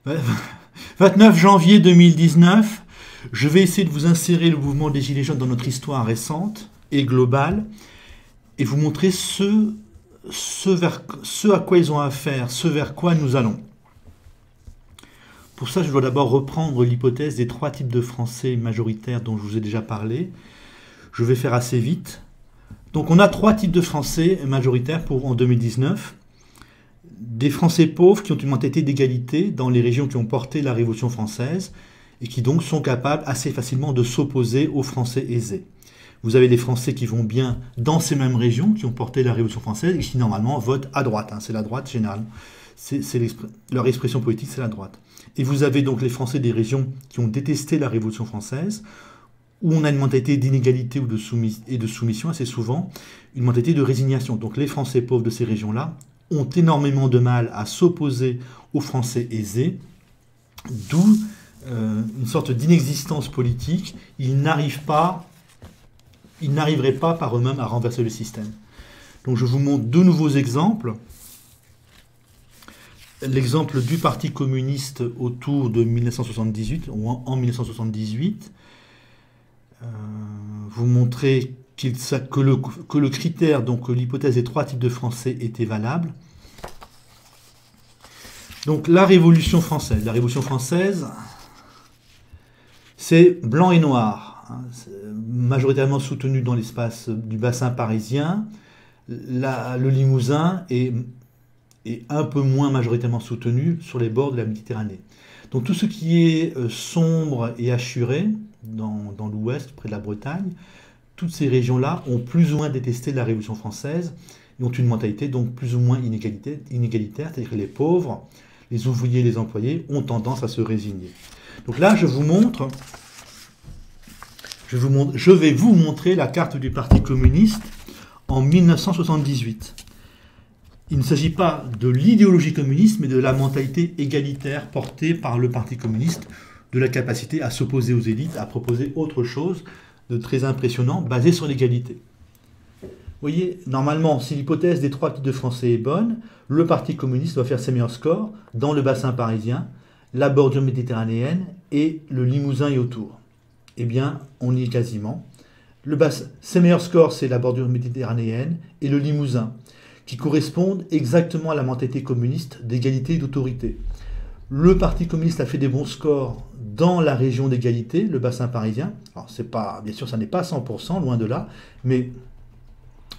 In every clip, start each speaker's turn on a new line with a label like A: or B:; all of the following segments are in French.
A: Ouais, 29 janvier 2019, je vais essayer de vous insérer le mouvement des Gilets jaunes dans notre histoire récente et globale et vous montrer ce à quoi ils ont affaire, ce vers quoi nous allons. Pour ça, je dois d'abord reprendre l'hypothèse des trois types de Français majoritaires dont je vous ai déjà parlé. Je vais faire assez vite. Donc on a trois types de Français majoritaires en 2019. Des Français pauvres qui ont une mentalité d'égalité dans les régions qui ont porté la Révolution française et qui donc sont capables assez facilement de s'opposer aux Français aisés. Vous avez des Français qui vont bien dans ces mêmes régions qui ont porté la Révolution française et qui normalement votent à droite. C'est la droite généralement. Leur expression politique, c'est la droite. Et vous avez donc les Français des régions qui ont détesté la Révolution française, où on a une mentalité d'inégalité et de soumission assez souvent, une mentalité de résignation. Donc les Français pauvres de ces régions-là ont énormément de mal à s'opposer aux Français aisés, d'où une sorte d'inexistence politique. Ils n'arriveraient pas par eux-mêmes à renverser le système. Donc je vous montre deux nouveaux exemples. L'exemple du Parti communiste autour de 1978, ou en 1978, vous montrez que le critère, donc l'hypothèse des trois types de Français était valable. Donc la Révolution française, c'est blanc et noir, majoritairement soutenu dans l'espace du bassin parisien. Le Limousin est un peu moins majoritairement soutenu sur les bords de la Méditerranée. Donc tout ce qui est sombre et hachuré, dans l'ouest, près de la Bretagne, toutes ces régions-là ont plus ou moins détesté la Révolution française et ont une mentalité donc plus ou moins inégalitaire, c'est-à-dire que les pauvres, les ouvriers, les employés ont tendance à se résigner. Donc là, je vais vous montrer la carte du Parti communiste en 1978. Il ne s'agit pas de l'idéologie communiste, mais de la mentalité égalitaire portée par le Parti communiste, de la capacité à s'opposer aux élites, à proposer autre chose de très impressionnant, basé sur l'égalité. Vous voyez, normalement, si l'hypothèse des trois types de Français est bonne, le Parti communiste doit faire ses meilleurs scores dans le bassin parisien, la bordure méditerranéenne et le Limousin et autour. Eh bien, on y est quasiment. Ses meilleurs scores, c'est la bordure méditerranéenne et le Limousin, qui correspondent exactement à la mentalité communiste d'égalité et d'autorité. Le Parti communiste a fait des bons scores dans la région d'égalité, le bassin parisien. Alors, bien sûr, ça n'est pas 100%, loin de là, mais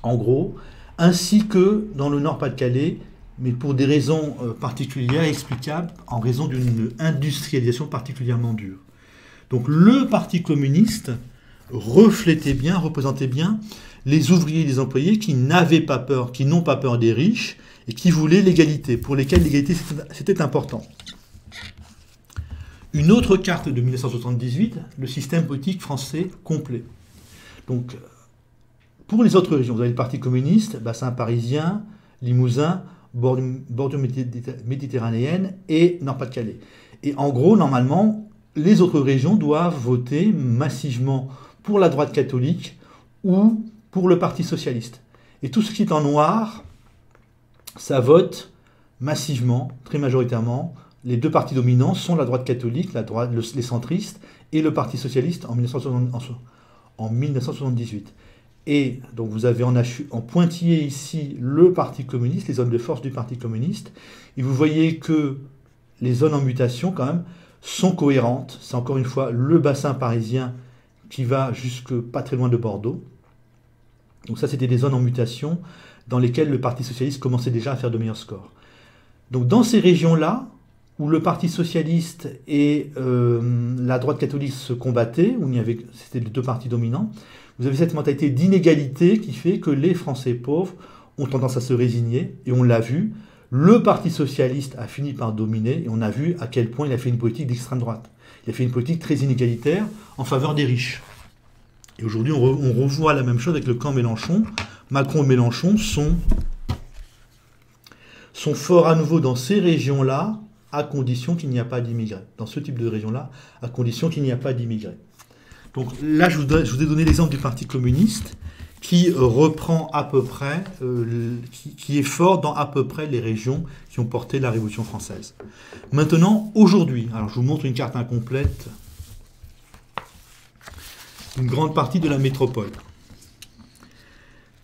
A: en gros, ainsi que dans le Nord-Pas-de-Calais, mais pour des raisons particulières, explicables, en raison d'une industrialisation particulièrement dure. Donc le Parti communiste représentait bien les ouvriers et les employés qui n'avaient pas peur, qui n'ont pas peur des riches, et qui voulaient l'égalité, pour lesquels l'égalité c'était important. Une autre carte de 1978, le système politique français complet. Donc, pour les autres régions, vous avez le Parti communiste, bassin parisien, Limousin, bordure méditerranéenne et Nord-Pas-de-Calais. Et en gros, normalement, les autres régions doivent voter massivement pour la droite catholique ou pour le Parti socialiste. Et tout ce qui est en noir, ça vote massivement, très majoritairement. Les deux partis dominants sont la droite catholique, les centristes, et le Parti socialiste en 1978. Et donc vous avez en pointillé ici le Parti communiste, les zones de force du Parti communiste, et vous voyez que les zones en mutation, quand même, sont cohérentes. C'est encore une fois le bassin parisien qui va jusque pas très loin de Bordeaux. Donc ça, c'était des zones en mutation dans lesquelles le Parti socialiste commençait déjà à faire de meilleurs scores. Donc dans ces régions-là, où le Parti socialiste et la droite catholique se combattaient, où c'était les deux partis dominants, vous avez cette mentalité d'inégalité qui fait que les Français pauvres ont tendance à se résigner, et on l'a vu, le Parti socialiste a fini par dominer, et on a vu à quel point il a fait une politique d'extrême droite. Il a fait une politique très inégalitaire en faveur des riches. Et aujourd'hui, on revoit la même chose avec le camp Mélenchon. Macron et Mélenchon sont forts à nouveau dans ces régions-là, à condition qu'il n'y a pas d'immigrés. Dans ce type de région-là, à condition qu'il n'y a pas d'immigrés. Donc là, je vous ai donné l'exemple du Parti communiste, qui reprend à peu près, qui est fort dans à peu près les régions qui ont porté la Révolution française. Maintenant, aujourd'hui, alors je vous montre une carte incomplète, une grande partie de la métropole.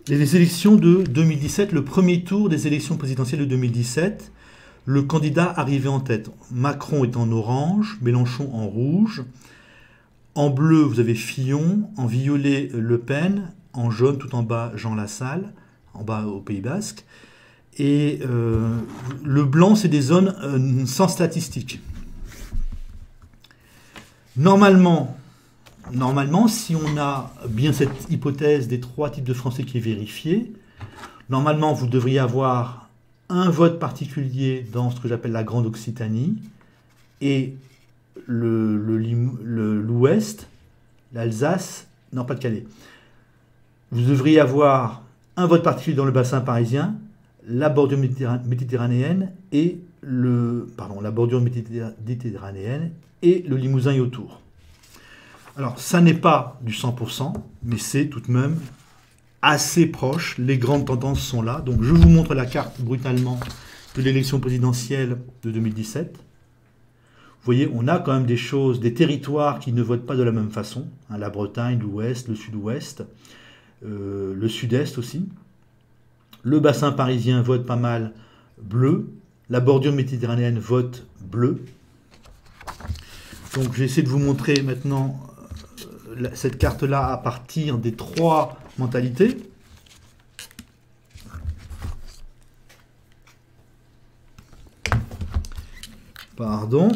A: Les élections de 2017, le premier tour des élections présidentielles de 2017, le candidat arrivé en tête. Macron est en orange, Mélenchon en rouge. En bleu, vous avez Fillon. En violet, Le Pen. En jaune, tout en bas, Jean Lassalle, en bas au Pays Basque. Et le blanc, c'est des zones sans statistiques. Normalement, si on a bien cette hypothèse des 3 types de Français qui est vérifiée, normalement, vous devriez avoir un vote particulier dans ce que j'appelle la Grande Occitanie et l'Ouest, l'Alsace, non, pas de Calais. Vous devriez avoir un vote particulier dans le bassin parisien, la bordure méditerranéenne et la bordure méditerranéenne et le Limousin et autour. Alors, ça n'est pas du 100%, mais c'est tout de même assez proche. Les grandes tendances sont là. Donc, je vous montre la carte brutalement de l'élection présidentielle de 2017. Vous voyez, on a quand même des choses, des territoires qui ne votent pas de la même façon. La Bretagne, l'Ouest, le Sud-Ouest, le Sud-Est aussi. Le bassin parisien vote pas mal bleu. La bordure méditerranéenne vote bleu. Donc, j'essaie de vous montrer maintenant cette carte-là à partir des 3 mentalités. Pardon.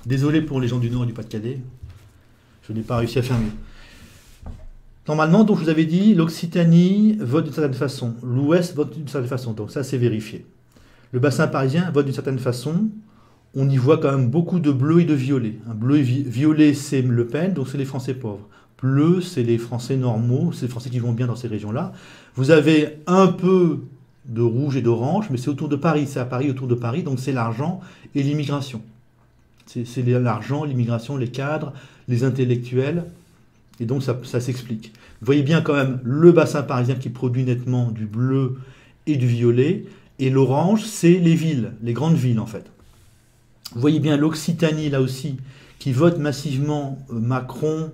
A: Désolé pour les gens du Nord et du Pas-de-Calais. Je n'ai pas réussi à faire mieux. Normalement, donc je vous avais dit, l'Occitanie vote d'une certaine façon. L'Ouest vote d'une certaine façon. Donc ça, c'est vérifié. Le bassin parisien vote d'une certaine façon. On y voit quand même beaucoup de bleu et de violet. Bleu et violet, c'est Le Pen, donc c'est les Français pauvres. Bleu, c'est les Français normaux, c'est les Français qui vont bien dans ces régions-là. Vous avez un peu de rouge et d'orange, mais c'est autour de Paris. C'est à Paris, autour de Paris, donc c'est l'argent et l'immigration. C'est l'argent, l'immigration, les cadres, les intellectuels, et donc ça s'explique. Vous voyez bien quand même le bassin parisien qui produit nettement du bleu et du violet, et l'orange, c'est les villes, les grandes villes en fait. Vous voyez bien l'Occitanie, là aussi, qui vote massivement Macron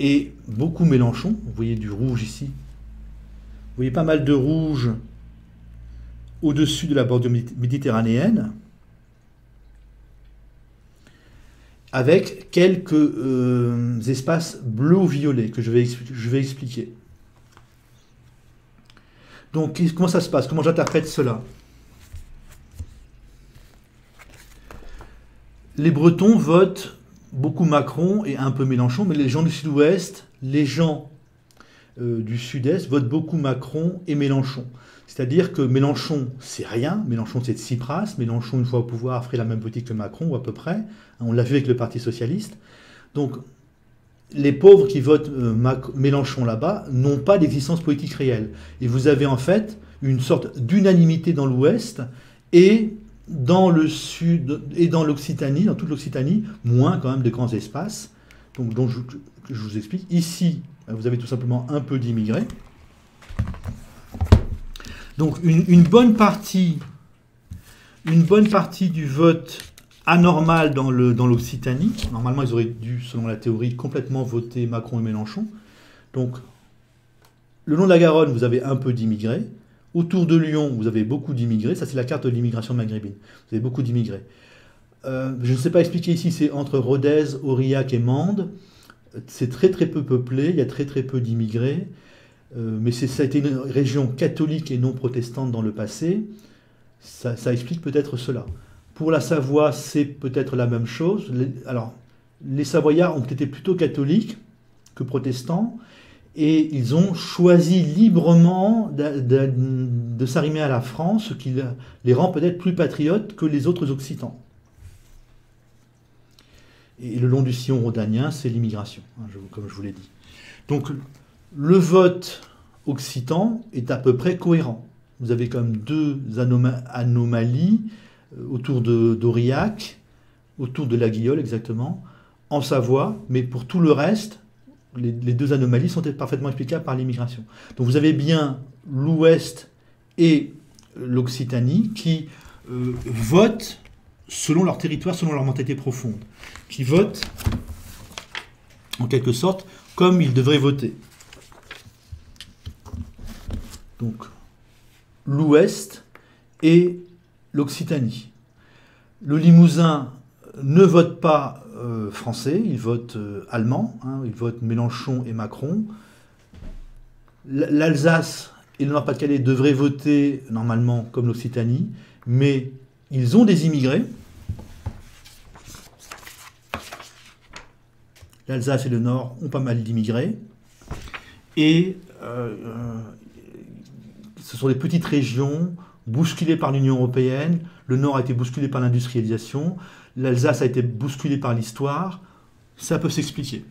A: et beaucoup Mélenchon. Vous voyez du rouge ici. Vous voyez pas mal de rouge au-dessus de la bordure méditerranéenne, avec quelques espaces bleus ou violets que je vais expliquer. Donc, comment ça se passe? Comment j'interprète cela? Les Bretons votent beaucoup Macron et un peu Mélenchon, mais les gens du Sud-Ouest, les gens du Sud-Est votent beaucoup Macron et Mélenchon. C'est-à-dire que Mélenchon, c'est rien. Mélenchon, c'est de Tsipras. Mélenchon, une fois au pouvoir, ferait la même politique que Macron, ou à peu près. On l'a vu avec le Parti Socialiste. Donc, les pauvres qui votent Mélenchon là-bas n'ont pas d'existence politique réelle. Et vous avez en fait une sorte d'unanimité dans l'Ouest et dans le Sud et dans l'Occitanie, dans toute l'Occitanie, moins quand même de grands espaces. Donc je vous explique. Ici, vous avez tout simplement un peu d'immigrés. Donc une bonne partie du vote anormal dans l'Occitanie. Normalement, ils auraient dû, selon la théorie, complètement voter Macron et Mélenchon. Donc, le long de la Garonne, vous avez un peu d'immigrés. Autour de Lyon, vous avez beaucoup d'immigrés. Ça, c'est la carte de l'immigration maghrébine. Vous avez beaucoup d'immigrés. Je ne sais pas expliquer ici, c'est entre Rodez, Aurillac et Mende. C'est très très peu peuplé, il y a très très peu d'immigrés. Mais ça a été une région catholique et non protestante dans le passé. Ça explique peut-être cela. Pour la Savoie, c'est peut-être la même chose. Les Savoyards ont été plutôt catholiques que protestants. Et ils ont choisi librement de s'arrimer à la France, ce qui les rend peut-être plus patriotes que les autres Occitans. Et le long du sillon rhodanien, c'est l'immigration, comme je vous l'ai dit. Donc, le vote occitan est à peu près cohérent. Vous avez comme 2 anomalies autour d'Aurillac, autour de la Guillole exactement, en Savoie, mais pour tout le reste, les deux anomalies sont parfaitement explicables par l'immigration. Donc vous avez bien l'Ouest et l'Occitanie qui votent selon leur territoire, selon leur mentalité profonde, qui votent en quelque sorte comme ils devraient voter. Donc l'Ouest et l'Occitanie. Le Limousin ne vote pas français, il vote allemand, hein, il vote Mélenchon et Macron. L'Alsace et le Nord-Pas-de-Calais devraient voter normalement comme l'Occitanie, mais ils ont des immigrés. L'Alsace et le Nord ont pas mal d'immigrés. Et ce sont des petites régions bousculées par l'Union européenne. Le Nord a été bousculé par l'industrialisation. L'Alsace a été bousculée par l'histoire. Ça peut s'expliquer.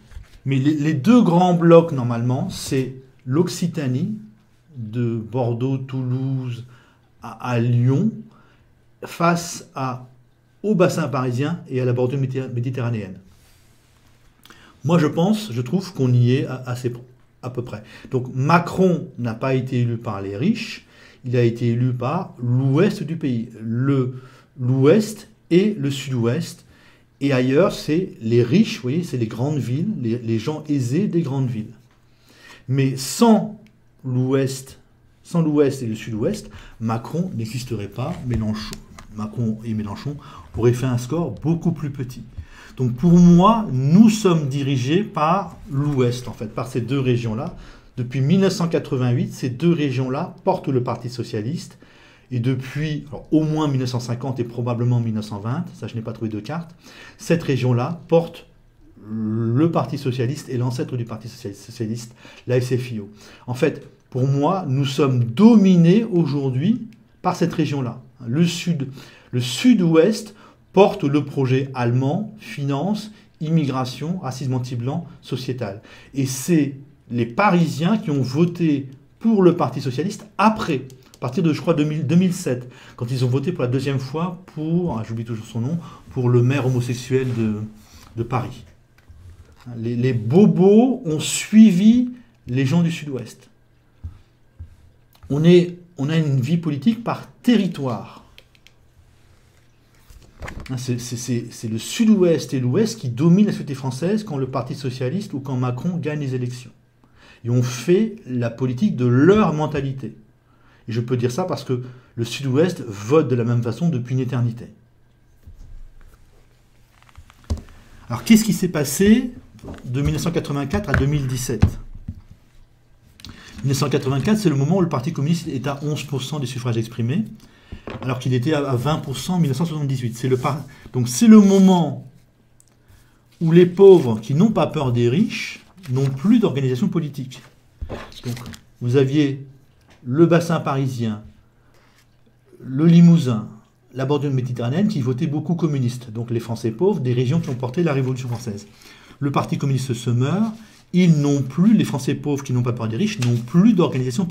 A: Mais les deux grands blocs, normalement, c'est l'Occitanie, de Bordeaux, Toulouse à Lyon, face au bassin parisien et à la bordure méditerranéenne. Moi, je trouve qu'on y est à peu près. Donc Macron n'a pas été élu par les riches, il a été élu par l'ouest du pays. L'ouest et le sud-ouest. Et ailleurs, c'est les riches, vous voyez, c'est les grandes villes, les gens aisés des grandes villes. Mais sans l'ouest et le sud-ouest, Macron n'existerait pas. Macron et Mélenchon auraient fait un score beaucoup plus petit. Donc pour moi, nous sommes dirigés par l'Ouest, en fait, par ces deux régions-là. Depuis 1988, ces deux régions-là portent le Parti socialiste. Et depuis au moins 1950 et probablement 1920, ça je n'ai pas trouvé de carte, cette région-là porte le Parti socialiste et l'ancêtre du Parti socialiste, la SFIO. En fait, pour moi, nous sommes dominés aujourd'hui par cette région-là. Le sud-ouest porte le projet allemand, finance, immigration, racisme anti-blanc, sociétal. Et c'est les Parisiens qui ont voté pour le Parti socialiste après, à partir de, je crois, 2007, quand ils ont voté pour la deuxième fois pour, j'oublie toujours son nom, pour le maire homosexuel de Paris. Les bobos ont suivi les gens du sud-ouest. On a une vie politique par territoire. C'est le sud-ouest et l'ouest qui dominent la société française quand le Parti socialiste ou quand Macron gagne les élections. Et on fait la politique de leur mentalité. Et je peux dire ça parce que le sud-ouest vote de la même façon depuis une éternité. Alors qu'est-ce qui s'est passé de 1984 à 2017 ? 1984, c'est le moment où le Parti communiste est à 11% des suffrages exprimés, alors qu'il était à 20% en 1978. Donc c'est le moment où les pauvres qui n'ont pas peur des riches n'ont plus d'organisation politique. Donc vous aviez le bassin parisien, le Limousin, la bordure méditerranéenne qui votaient beaucoup communistes, donc les Français pauvres des régions qui ont porté la Révolution française. Le Parti communiste se meurt, ils n'ont plus, les Français pauvres qui n'ont pas peur des riches, n'ont plus d'organisation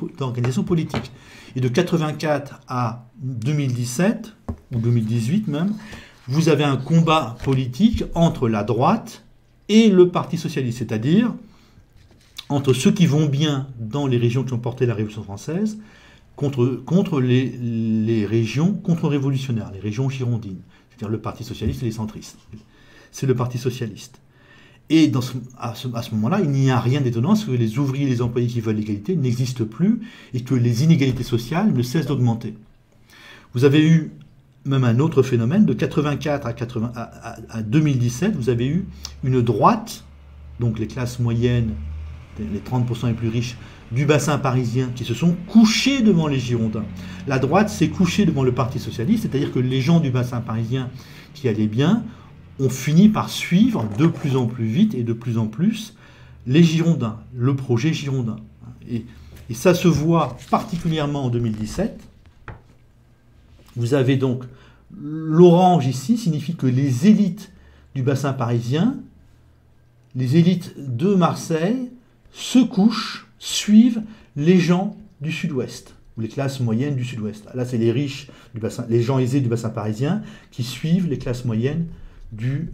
A: politique. Et de 84 à 2017, ou 2018 même, vous avez un combat politique entre la droite et le Parti socialiste, c'est-à-dire entre ceux qui vont bien dans les régions qui ont porté la Révolution française contre les régions contre-révolutionnaires, les régions girondines, c'est-à-dire le Parti socialiste et les centristes. C'est le Parti socialiste. Et à ce moment-là, il n'y a rien d'étonnant parce que les ouvriers et les employés qui veulent l'égalité n'existent plus et que les inégalités sociales ne cessent d'augmenter. Vous avez eu même un autre phénomène, de 84 à 2017, vous avez eu une droite, donc les classes moyennes, les 30% les plus riches du bassin parisien, qui se sont couchés devant les Girondins. La droite s'est couchée devant le Parti socialiste, c'est-à-dire que les gens du bassin parisien qui allaient bien ont fini par suivre de plus en plus vite et de plus en plus les Girondins, le projet Girondin. Et ça se voit particulièrement en 2017. Vous avez donc l'orange ici, signifie que les élites du bassin parisien, les élites de Marseille, se couchent, suivent les gens du sud-ouest, ou les classes moyennes du sud-ouest. Là, c'est les riches du bassin, les gens aisés du bassin parisien qui suivent les classes moyennes du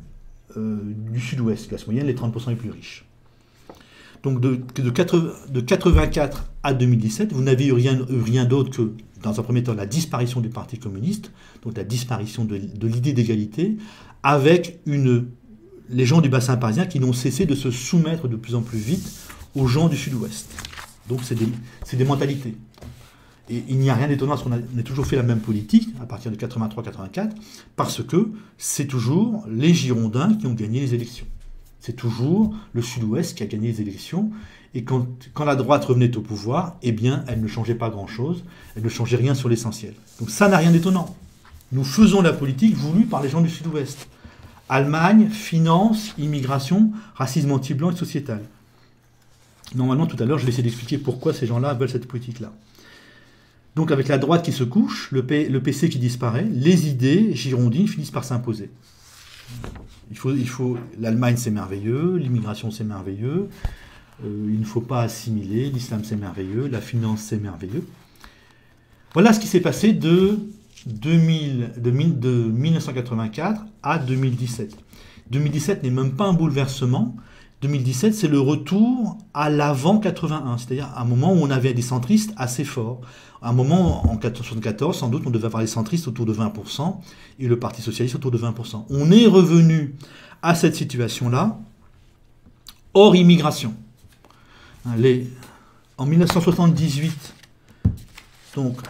A: sud-ouest, classe moyenne, les 30% les plus riches. Donc de 84 à 2017, vous n'avez eu rien d'autre que, dans un premier temps, la disparition du Parti communiste, donc la disparition de l'idée d'égalité, avec les gens du bassin parisien qui n'ont cessé de se soumettre de plus en plus vite aux gens du sud-ouest. Donc c'est des mentalités. Et il n'y a rien d'étonnant parce qu'on a toujours fait la même politique à partir de 83-84, parce que c'est toujours les Girondins qui ont gagné les élections. C'est toujours le sud-ouest qui a gagné les élections. Et quand la droite revenait au pouvoir, eh bien, elle ne changeait pas grand-chose. Elle ne changeait rien sur l'essentiel. Donc ça n'a rien d'étonnant. Nous faisons la politique voulue par les gens du sud-ouest. Allemagne, finance, immigration, racisme anti-blanc et sociétal. Normalement, tout à l'heure, je vais essayer d'expliquer pourquoi ces gens-là veulent cette politique-là. Donc avec la droite qui se couche, le PC qui disparaît, les idées girondines finissent par s'imposer. L'Allemagne c'est merveilleux, l'immigration c'est merveilleux, il ne faut pas assimiler, l'islam c'est merveilleux, la finance c'est merveilleux. Voilà ce qui s'est passé de 1984 à 2017. 2017 n'est même pas un bouleversement. 2017, c'est le retour à l'avant 81, c'est-à-dire un moment où on avait des centristes assez forts. À un moment, en 1974, sans doute, on devait avoir les centristes autour de 20% et le Parti socialiste autour de 20%. On est revenu à cette situation-là, hors immigration. En 1978, donc,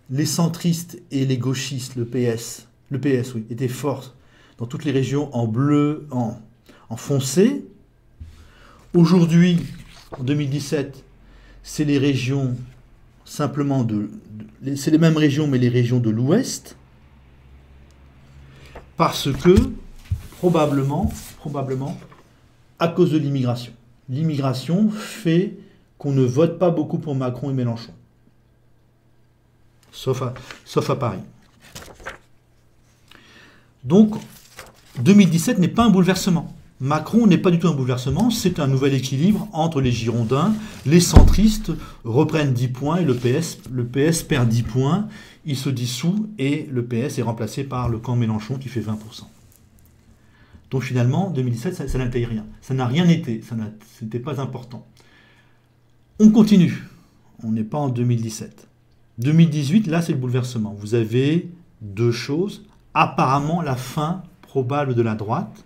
A: les centristes et les gauchistes, le PS, oui, étaient forts dans toutes les régions en bleu, en foncé. Aujourd'hui, en 2017, c'est les régions simplement c'est les mêmes régions, mais les régions de l'Ouest, parce que, probablement, à cause de l'immigration. L'immigration fait qu'on ne vote pas beaucoup pour Macron et Mélenchon. Sauf à Paris. Donc, 2017 n'est pas un bouleversement. Macron n'est pas du tout un bouleversement, c'est un nouvel équilibre entre les Girondins, les centristes reprennent 10 points et le PS perd 10 points, il se dissout et le PS est remplacé par le camp Mélenchon qui fait 20%. Donc finalement, 2017, ça n'intègre rien. Ça n'a rien été, ce n'était pas important. On continue, on n'est pas en 2017. 2018, là c'est le bouleversement. Vous avez deux choses, apparemment la fin probable de la droite.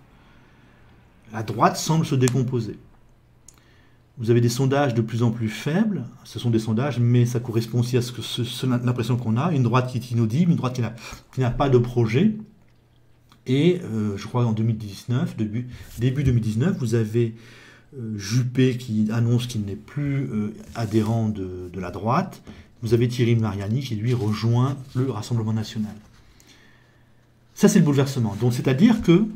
A: La droite semble se décomposer. Vous avez des sondages de plus en plus faibles. Ce sont des sondages, mais ça correspond aussi à l'impression qu'on a. Une droite qui est inaudible, une droite qui n'a pas de projet. Et je crois en 2019, début 2019, vous avez Juppé qui annonce qu'il n'est plus adhérent de la droite. Vous avez Thierry Mariani qui, lui, rejoint le Rassemblement national. Ça, c'est le bouleversement. Donc, c'est-à-dire que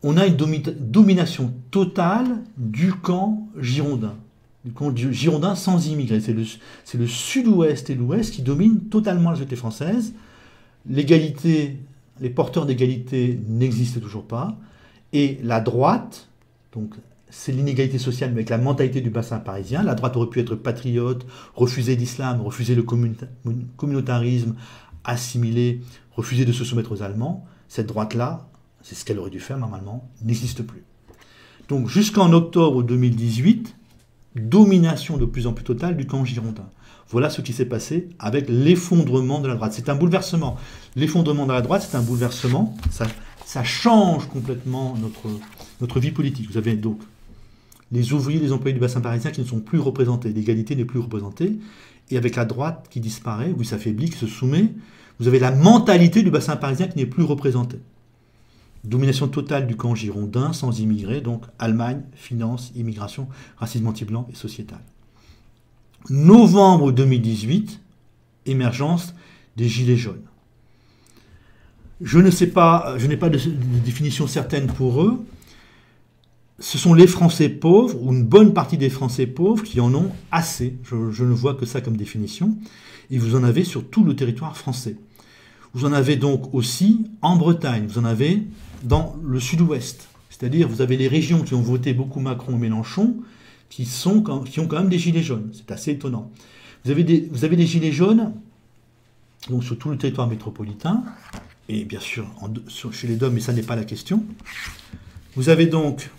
A: on a une domination totale du camp girondin. Du camp girondin sans immigrés. C'est le sud-ouest et l'ouest qui dominent totalement la société française. L'égalité, les porteurs d'égalité n'existent toujours pas. Et la droite, donc c'est l'inégalité sociale, mais avec la mentalité du bassin parisien. La droite aurait pu être patriote, refuser l'islam, refuser le communautarisme, assimiler, refuser de se soumettre aux Allemands. Cette droite-là, c'est ce qu'elle aurait dû faire normalement, n'existe plus. Donc jusqu'en octobre 2018, domination de plus en plus totale du camp girondin. Voilà ce qui s'est passé avec l'effondrement de la droite. C'est un bouleversement. L'effondrement de la droite, c'est un bouleversement. Ça change complètement notre vie politique. Vous avez donc les ouvriers, les employés du bassin parisien qui ne sont plus représentés. L'égalité n'est plus représentée. Et avec la droite qui disparaît, ou qui s'affaiblit, qui se soumet, vous avez la mentalité du bassin parisien qui n'est plus représentée. Domination totale du camp girondin, sans immigrés, donc Allemagne, finance, immigration, racisme anti-blanc et sociétal. Novembre 2018, émergence des Gilets jaunes. Je n'ai pas de définition certaine pour eux. Ce sont les Français pauvres, ou une bonne partie des Français pauvres, qui en ont assez. Je ne vois que ça comme définition. Et vous en avez sur tout le territoire français. Vous en avez donc aussi en Bretagne, vous en avez dans le sud-ouest. C'est-à-dire, vous avez les régions qui ont voté beaucoup Macron et Mélenchon, qui ont quand même des gilets jaunes. C'est assez étonnant. Vous avez des gilets jaunes donc sur tout le territoire métropolitain, et bien sûr chez les DOM, mais ça n'est pas la question. Vous avez donc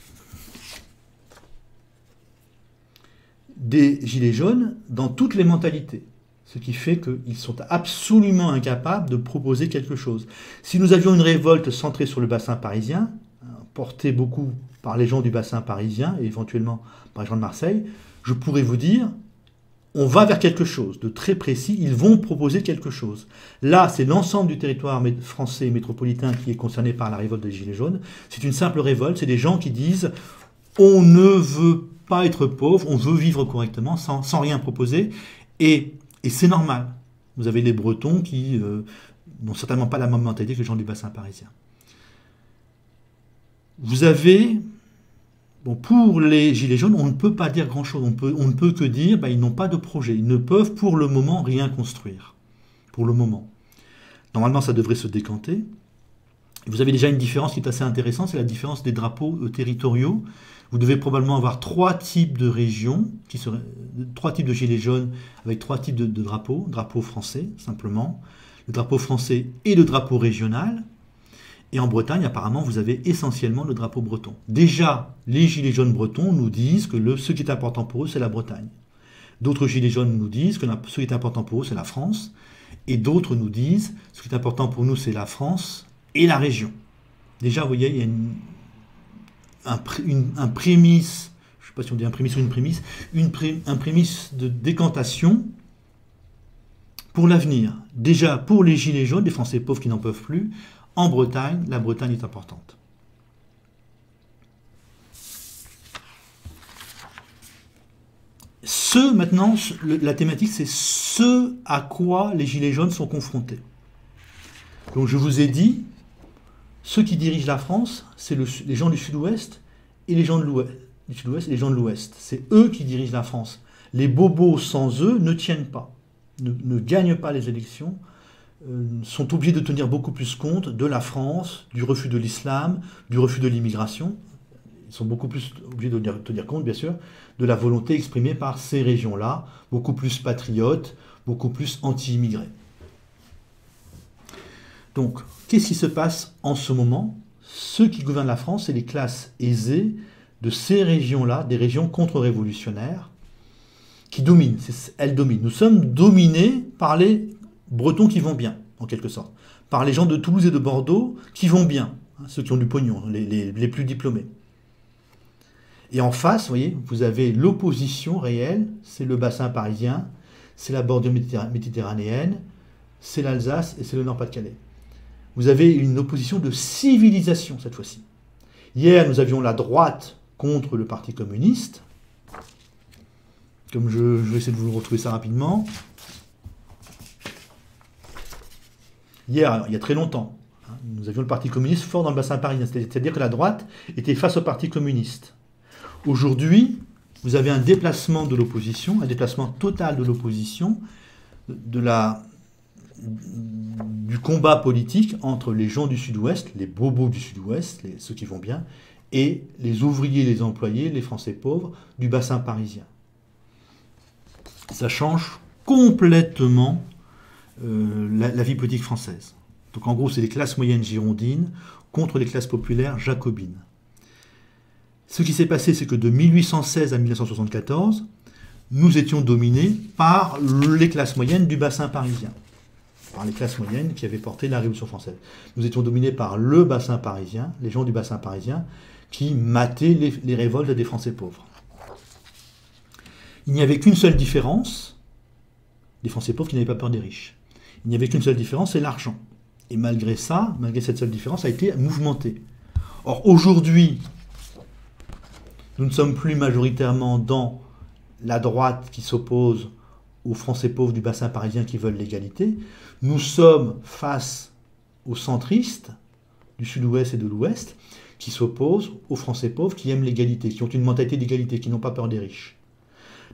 A: des gilets jaunes dans toutes les mentalités. Ce qui fait qu'ils sont absolument incapables de proposer quelque chose. Si nous avions une révolte centrée sur le bassin parisien, portée beaucoup par les gens du bassin parisien et éventuellement par les gens de Marseille, je pourrais vous dire, on va vers quelque chose de très précis, ils vont proposer quelque chose. Là, c'est l'ensemble du territoire français métropolitain qui est concerné par la révolte des Gilets jaunes. C'est une simple révolte, c'est des gens qui disent on ne veut pas être pauvre, on veut vivre correctement sans rien proposer, et c'est normal. Vous avez les Bretons qui n'ont certainement pas la même mentalité que les gens du bassin parisien. Vous avez... Bon, pour les Gilets jaunes, on ne peut pas dire grand-chose. On ne peut que dire ils n'ont pas de projet. Ils ne peuvent pour le moment rien construire. Pour le moment. Normalement, ça devrait se décanter. Vous avez déjà une différence qui est assez intéressante, c'est la différence des drapeaux territoriaux. Vous devez probablement avoir 3 types de régions, 3 types de Gilets jaunes avec 3 types de drapeaux. Drapeau français, simplement. Le drapeau français et le drapeau régional. Et en Bretagne, apparemment, vous avez essentiellement le drapeau breton. Déjà, les gilets jaunes bretons nous disent que ce qui est important pour eux, c'est la Bretagne. D'autres gilets jaunes nous disent que ce qui est important pour eux, c'est la France. Et d'autres nous disent ce qui est important pour nous, c'est la France et la région. Déjà, vous voyez, il y a un prémisse, je ne sais pas si on dit un prémisse ou une prémisse, un prémisse de décantation pour l'avenir. Déjà, pour les gilets jaunes, les Français pauvres qui n'en peuvent plus, en Bretagne, la Bretagne est importante. Maintenant, la thématique, c'est ce à quoi les Gilets jaunes sont confrontés. Donc je vous ai dit, ceux qui dirigent la France, c'est les gens du Sud-Ouest et les gens de l'Ouest. C'est eux qui dirigent la France. Les bobos sans eux ne tiennent pas, ne gagnent pas les élections, sont obligés de tenir beaucoup plus compte de la France, du refus de l'islam, du refus de l'immigration. Ils sont beaucoup plus obligés de tenir compte, bien sûr, de la volonté exprimée par ces régions-là, beaucoup plus patriotes, beaucoup plus anti-immigrés. Donc, qu'est-ce qui se passe en ce moment? Ceux qui gouvernent la France, c'est les classes aisées de ces régions-là, des régions contre-révolutionnaires, qui dominent. Elles dominent. Nous sommes dominés par les Bretons qui vont bien, en quelque sorte. Par les gens de Toulouse et de Bordeaux qui vont bien, ceux qui ont du pognon, les plus diplômés. Et en face, vous voyez, vous avez l'opposition réelle, c'est le bassin parisien, c'est la bordure méditerranéenne, c'est l'Alsace et c'est le Nord-Pas-de-Calais. Vous avez une opposition de civilisation cette fois-ci. Hier, nous avions la droite contre le Parti communiste. Comme je vais essayer de vous retrouver ça rapidement. Hier, alors, il y a très longtemps, nous avions le Parti communiste fort dans le bassin parisien. C'est-à-dire que la droite était face au Parti communiste. Aujourd'hui, vous avez un déplacement de l'opposition, un déplacement total de l'opposition, du combat politique entre les gens du Sud-Ouest, les bobos du Sud-Ouest, ceux qui vont bien, et les ouvriers, les employés, les Français pauvres du bassin parisien. Ça change complètement la vie politique française. Donc en gros, c'est les classes moyennes girondines contre les classes populaires jacobines. Ce qui s'est passé, c'est que de 1816 à 1974, nous étions dominés par les classes moyennes du bassin parisien. Par les classes moyennes qui avaient porté la Révolution française. Nous étions dominés par le bassin parisien, les gens du bassin parisien, qui mataient les révoltes des Français pauvres. Il n'y avait qu'une seule différence, des Français pauvres qui n'avaient pas peur des riches. Il n'y avait qu'une seule différence, c'est l'argent. Et malgré ça, malgré cette seule différence, ça a été mouvementé. Or, aujourd'hui, nous ne sommes plus majoritairement dans la droite qui s'oppose aux Français pauvres du bassin parisien qui veulent l'égalité. Nous sommes face aux centristes du Sud-Ouest et de l'Ouest qui s'opposent aux Français pauvres qui aiment l'égalité, qui ont une mentalité d'égalité, qui n'ont pas peur des riches.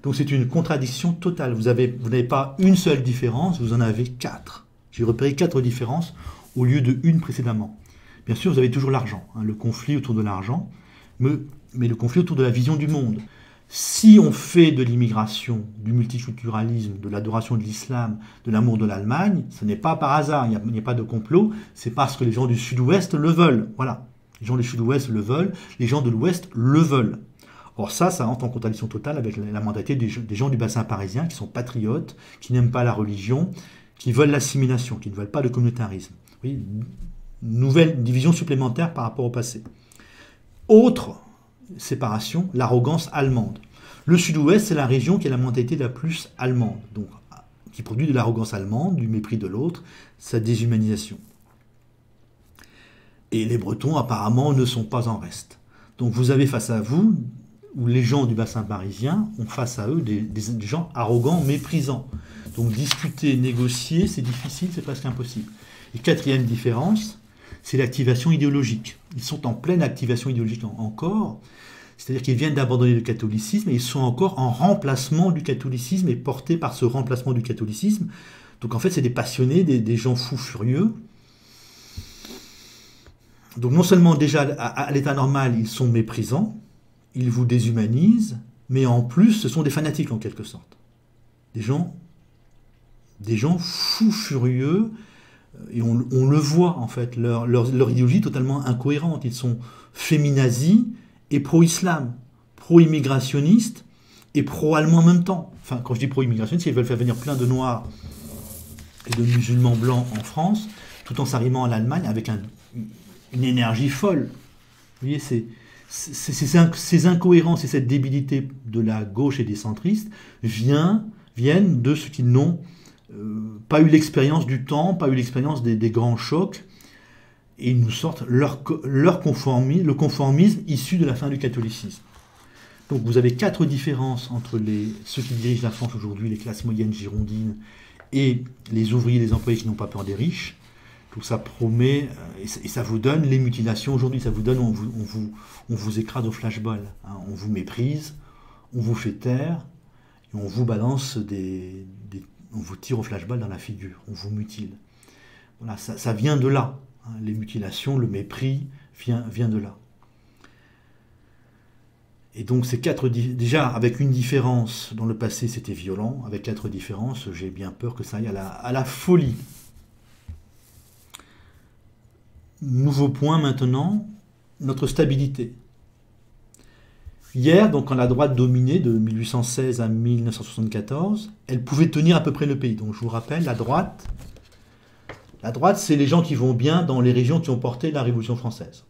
A: Donc c'est une contradiction totale. Vous n'avez pas une seule différence, vous en avez 4. J'ai repéré 4 différences au lieu de une précédemment. Bien sûr, vous avez toujours l'argent, le conflit autour de l'argent, mais le conflit autour de la vision du monde. Si on fait de l'immigration, du multiculturalisme, de l'adoration de l'islam, de l'amour de l'Allemagne, ce n'est pas par hasard, il n'y a pas de complot, c'est parce que les gens du Sud-Ouest le veulent. Voilà. Les gens du sud-ouest le veulent, les gens de l'ouest le veulent. Or ça entre en contradiction totale avec la mentalité des gens du bassin parisien qui sont patriotes, qui n'aiment pas la religion, qui veulent l'assimilation, qui ne veulent pas le communautarisme. Oui, nouvelle division supplémentaire par rapport au passé. Autre séparation, l'arrogance allemande. Le sud-ouest, c'est la région qui a la mentalité la plus allemande, donc qui produit de l'arrogance allemande, du mépris de l'autre, sa déshumanisation. Et les Bretons, apparemment, ne sont pas en reste. Donc vous avez face à vous, où les gens du bassin parisien ont face à eux des gens arrogants, méprisants. Donc discuter, négocier, c'est difficile, c'est presque impossible. Et quatrième différence, c'est l'activation idéologique. Ils sont en pleine activation idéologique encore, c'est-à-dire qu'ils viennent d'abandonner le catholicisme et ils sont encore en remplacement du catholicisme et portés par ce remplacement du catholicisme. Donc en fait, c'est des passionnés, des gens fous furieux. Donc non seulement déjà à l'état normal, ils sont méprisants, ils vous déshumanisent, mais en plus, ce sont des fanatiques en quelque sorte. Des gens fous furieux, et on le voit en fait, leur idéologie est totalement incohérente. Ils sont féminazis et pro-islam, pro-immigrationnistes et pro-allemands en même temps. Enfin, quand je dis pro-immigrationnistes, ils veulent faire venir plein de noirs et de musulmans blancs en France, tout en s'arrimant à l'Allemagne avec une énergie folle. Vous voyez, ces incohérences et cette débilité de la gauche et des centristes viennent de ce qu'ils n'ont pas eu l'expérience du temps, pas eu l'expérience des grands chocs, et ils nous sortent le conformisme issu de la fin du catholicisme. Donc vous avez 4 différences entre ceux qui dirigent la France aujourd'hui, les classes moyennes girondines, et les ouvriers, les employés qui n'ont pas peur des riches. Tout ça promet, et ça vous donne les mutilations aujourd'hui, ça vous donne, on vous écrase au flashball, hein, on vous méprise, on vous fait taire, et on vous balance on vous tire au flashball dans la figure, on vous mutile. Voilà, ça vient de là, hein, les mutilations, le mépris vient de là. Et donc ces 4 déjà avec une différence, dans le passé c'était violent, avec 4 différences, j'ai bien peur que ça aille à la folie. Nouveau point maintenant, notre stabilité. Hier, donc quand la droite dominait de 1816 à 1974, elle pouvait tenir à peu près le pays. Donc je vous rappelle, la droite, c'est les gens qui vont bien dans les régions qui ont porté la Révolution française.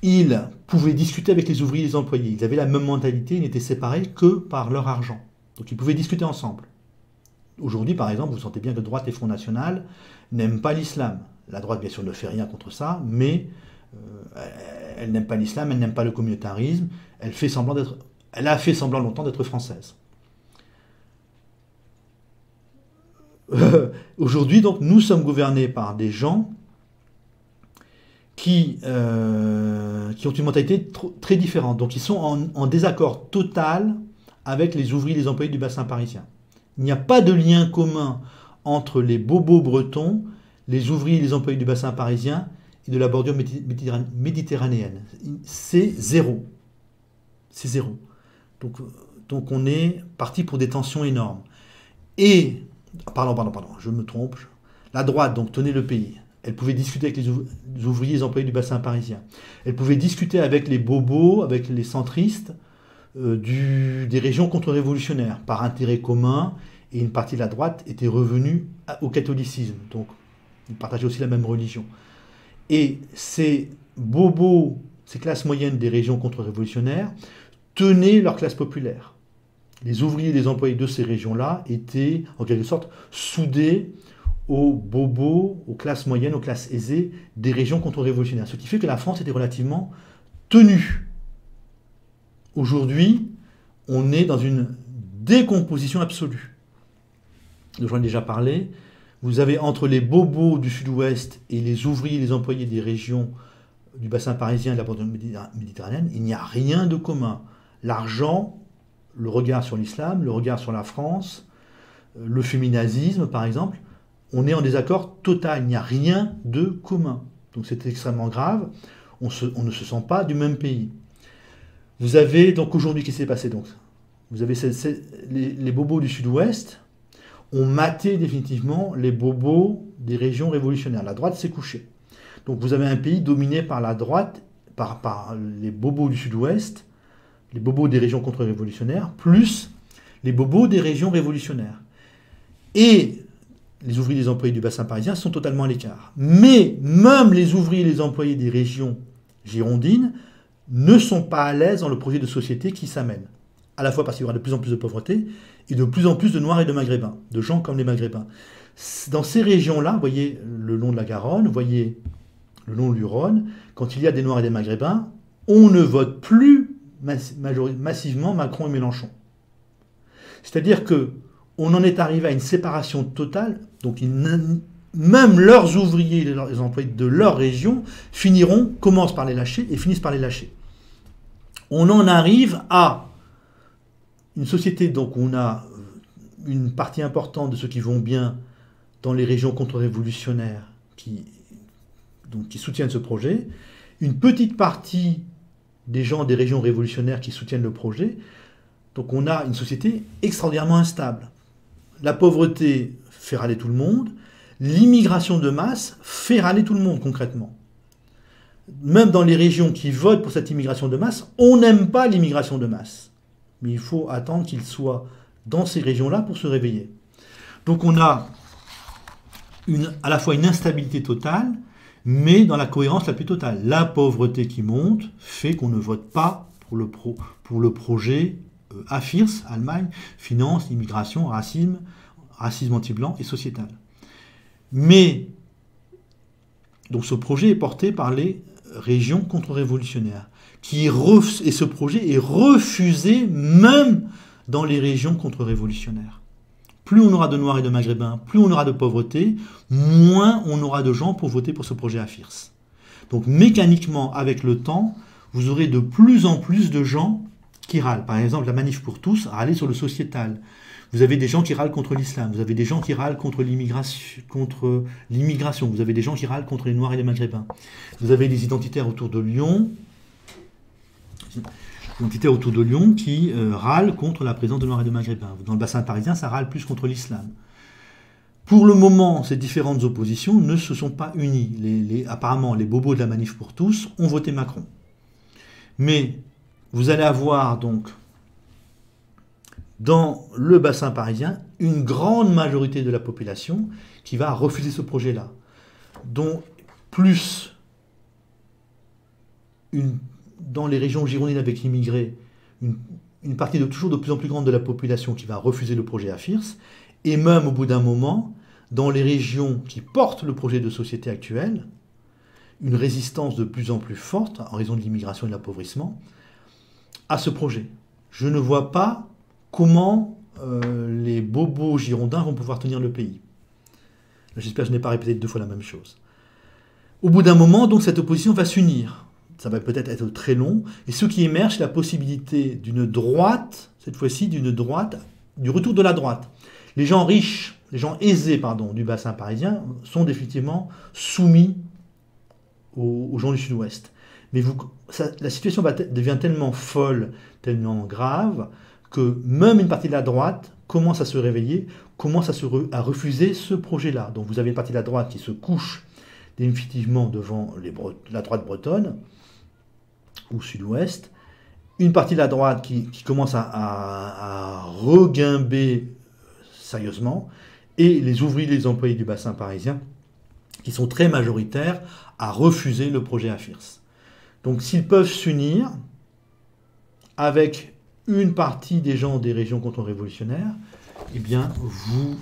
A: Ils pouvaient discuter avec les ouvriers et les employés. Ils avaient la même mentalité, ils n'étaient séparés que par leur argent. Donc ils pouvaient discuter ensemble. Aujourd'hui, par exemple, vous sentez bien que droite et Front National n'aiment pas l'islam. La droite, bien sûr, ne fait rien contre ça, mais elle n'aime pas l'islam, elle n'aime pas le communautarisme, elle a fait semblant longtemps d'être française. Aujourd'hui, donc, nous sommes gouvernés par des gens qui ont une mentalité très différente. Donc, ils sont en désaccord total avec les ouvriers et les employés du bassin parisien. Il n'y a pas de lien commun entre les bobos bretons, les ouvriers et les employés du bassin parisien et de la bordure méditerranéenne. C'est zéro. C'est zéro. Donc on est parti pour des tensions énormes. Et, pardon, je me trompe. La droite, donc, tenait le pays. Elle pouvait discuter avec les ouvriers et les employés du bassin parisien. Elle pouvait discuter avec les bobos, avec les centristes, des régions contre-révolutionnaires, par intérêt commun, et une partie de la droite était revenue au catholicisme. Donc, ils partageaient aussi la même religion. Et ces bobos, ces classes moyennes des régions contre-révolutionnaires, tenaient leur classe populaire. Les ouvriers et les employés de ces régions-là étaient, en quelque sorte, soudés aux bobos, aux classes moyennes, aux classes aisées des régions contre-révolutionnaires. Ce qui fait que la France était relativement tenue. Aujourd'hui, on est dans une décomposition absolue. J'en ai déjà parlé. Vous avez entre les bobos du sud-ouest et les ouvriers et les employés des régions du bassin parisien et de la bordure méditerranéenne, il n'y a rien de commun. L'argent, le regard sur l'islam, le regard sur la France, le féminazisme par exemple, on est en désaccord total, il n'y a rien de commun. Donc c'est extrêmement grave, on ne se sent pas du même pays. Vous avez donc aujourd'hui, qu'est-ce qui s'est passé donc? Vous avez les bobos du sud-ouest ont maté définitivement les bobos des régions révolutionnaires. La droite s'est couchée. Donc vous avez un pays dominé par la droite, par les bobos du sud-ouest, les bobos des régions contre-révolutionnaires, plus les bobos des régions révolutionnaires. Et les ouvriers et les employés du bassin parisien sont totalement à l'écart. Mais même les ouvriers et les employés des régions girondines ne sont pas à l'aise dans le projet de société qui s'amène. À la fois parce qu'il y aura de plus en plus de pauvreté et de plus en plus de Noirs et de Maghrébins, de gens comme les Maghrébins. Dans ces régions-là, vous voyez le long de la Garonne, vous voyez le long du Rhône, quand il y a des Noirs et des Maghrébins, on ne vote plus massivement Macron et Mélenchon. C'est-à-dire que on en est arrivé à une séparation totale, donc même leurs ouvriers et les employés de leur région commencent par les lâcher et finissent par les lâcher. On en arrive à une société, donc on a une partie importante de ceux qui vont bien dans les régions contre-révolutionnaires qui soutiennent ce projet, une petite partie des gens des régions révolutionnaires qui soutiennent le projet. Donc on a une société extraordinairement instable. La pauvreté fait râler tout le monde, l'immigration de masse fait râler tout le monde concrètement. Même dans les régions qui votent pour cette immigration de masse, on n'aime pas l'immigration de masse. Mais il faut attendre qu'il soit dans ces régions-là pour se réveiller. Donc on a à la fois une instabilité totale, mais dans la cohérence la plus totale. La pauvreté qui monte fait qu'on ne vote pas pour le projet AFIRS, Allemagne, finance, immigration, racisme anti-blanc et sociétal. Mais, donc ce projet est porté par les régions contre-révolutionnaires. Et ce projet est refusé même dans les régions contre-révolutionnaires. Plus on aura de Noirs et de Maghrébins, plus on aura de pauvreté, moins on aura de gens pour voter pour ce projet AFIRS. Donc mécaniquement, avec le temps, vous aurez de plus en plus de gens qui râlent. Par exemple, la Manif pour tous a râlé sur le sociétal. Vous avez des gens qui râlent contre l'islam, vous avez des gens qui râlent contre l'immigration, vous avez des gens qui râlent contre les Noirs et les Maghrébins. Vous avez les identitaires autour de Lyon, qui râlent contre la présence de Noirs et de Maghrébins. Dans le bassin parisien, ça râle plus contre l'islam. Pour le moment, ces différentes oppositions ne se sont pas unies. Apparemment, les bobos de la Manif pour tous ont voté Macron. Mais vous allez avoir donc, dans le bassin parisien, une grande majorité de la population qui va refuser ce projet-là. Dont plus dans les régions girondines avec l'immigré, une partie toujours de plus en plus grande de la population qui va refuser le projet AFIRS, et même au bout d'un moment, dans les régions qui portent le projet de société actuel, une résistance de plus en plus forte, en raison de l'immigration et de l'appauvrissement, à ce projet. Je ne vois pas comment les bobos girondins vont pouvoir tenir le pays. J'espère que je n'ai pas répété 2 fois la même chose. Au bout d'un moment, donc, cette opposition va s'unir. Ça va peut-être être très long. Et ce qui émerge, c'est la possibilité d'une droite, cette fois-ci du retour de la droite. Les gens riches, les gens aisés, du bassin parisien sont définitivement soumis aux gens du sud-ouest. Mais la situation devient tellement folle, tellement grave, que même une partie de la droite commence à se réveiller, commence à refuser ce projet-là. Donc vous avez une partie de la droite qui se couche définitivement devant la droite bretonne, ou sud-ouest, une partie de la droite qui commence à reguimber sérieusement, et les ouvriers et les employés du bassin parisien, qui sont très majoritaires, à refuser le projet AFIRS. Donc s'ils peuvent s'unir avec une partie des gens des régions contre-révolutionnaires, eh bien,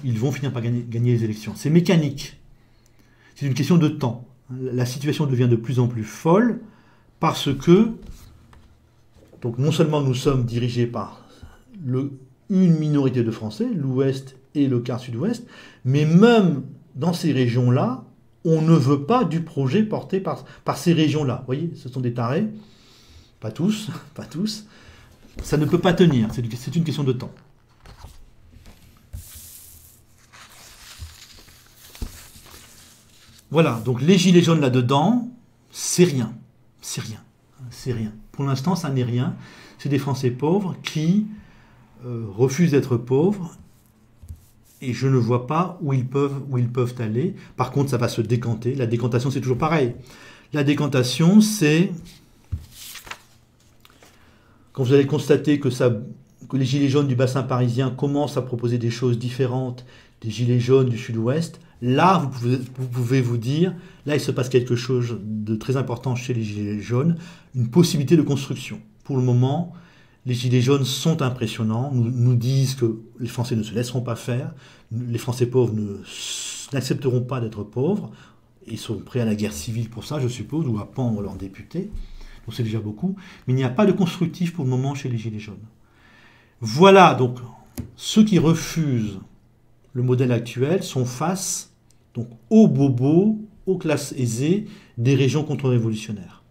A: ils vont finir par gagner les élections. C'est mécanique. C'est une question de temps. La situation devient de plus en plus folle parce que, donc non seulement nous sommes dirigés par une minorité de Français, l'Ouest et le quart Sud-Ouest, mais même dans ces régions-là, on ne veut pas du projet porté par ces régions-là. Vous voyez, ce sont des tarés, pas tous, ça ne peut pas tenir, c'est une question de temps. Voilà, donc les gilets jaunes là-dedans, c'est rien. Pour l'instant, ça n'est rien. C'est des Français pauvres qui refusent d'être pauvres et je ne vois pas où ils peuvent aller. Par contre, ça va se décanter. La décantation, c'est toujours pareil. La décantation, c'est quand vous allez constater que les gilets jaunes du bassin parisien commencent à proposer des choses différentes des gilets jaunes du sud-ouest. Là, vous pouvez vous dire, là, il se passe quelque chose de très important chez les gilets jaunes, une possibilité de construction. Pour le moment, les gilets jaunes sont impressionnants, nous disent que les Français ne se laisseront pas faire, les Français pauvres n'accepteront pas d'être pauvres, ils sont prêts à la guerre civile pour ça, je suppose, ou à pendre leurs députés, donc c'est déjà beaucoup, mais il n'y a pas de constructif pour le moment chez les gilets jaunes. Voilà, donc, ceux qui refusent le modèle actuel sont face donc, aux bobos, aux classes aisées des régions contre-révolutionnaires,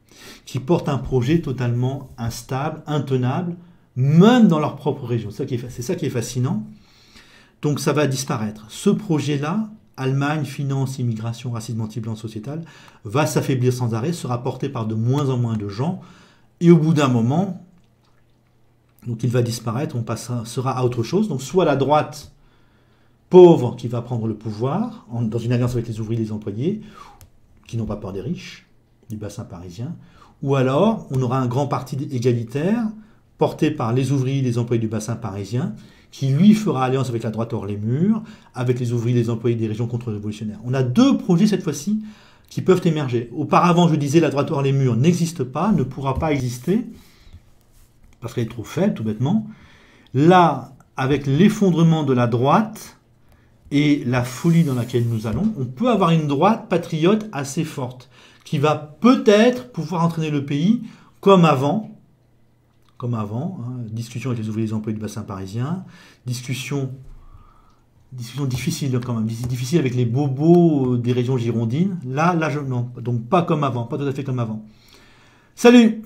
A: qui portent un projet totalement instable, intenable, même dans leur propre région. C'est ça qui est fascinant. Donc ça va disparaître. Ce projet-là, Allemagne, finance, immigration, racisme anti-blanc sociétal, va s'affaiblir sans arrêt, sera porté par de moins en moins de gens, et au bout d'un moment, donc il va disparaître, on passera à autre chose. Donc soit la droite pauvre qui va prendre le pouvoir, dans une alliance avec les ouvriers et les employés, qui n'ont pas peur des riches, du bassin parisien, ou alors on aura un grand parti égalitaire, porté par les ouvriers et les employés du bassin parisien, qui lui fera alliance avec la droite hors les murs, avec les ouvriers et les employés des régions contre-révolutionnaires. On a deux projets cette fois-ci qui peuvent émerger. Auparavant, je disais, la droite hors les murs n'existe pas, ne pourra pas exister, parce qu'elle est trop faible, tout bêtement. Là, avec l'effondrement de la droite et la folie dans laquelle nous allons, on peut avoir une droite patriote assez forte, qui va peut-être pouvoir entraîner le pays comme avant, discussion avec les ouvriers et les employés du bassin parisien, discussion difficile quand même, difficile avec les bobos des régions girondines, non, donc pas comme avant, pas tout à fait comme avant. Salut!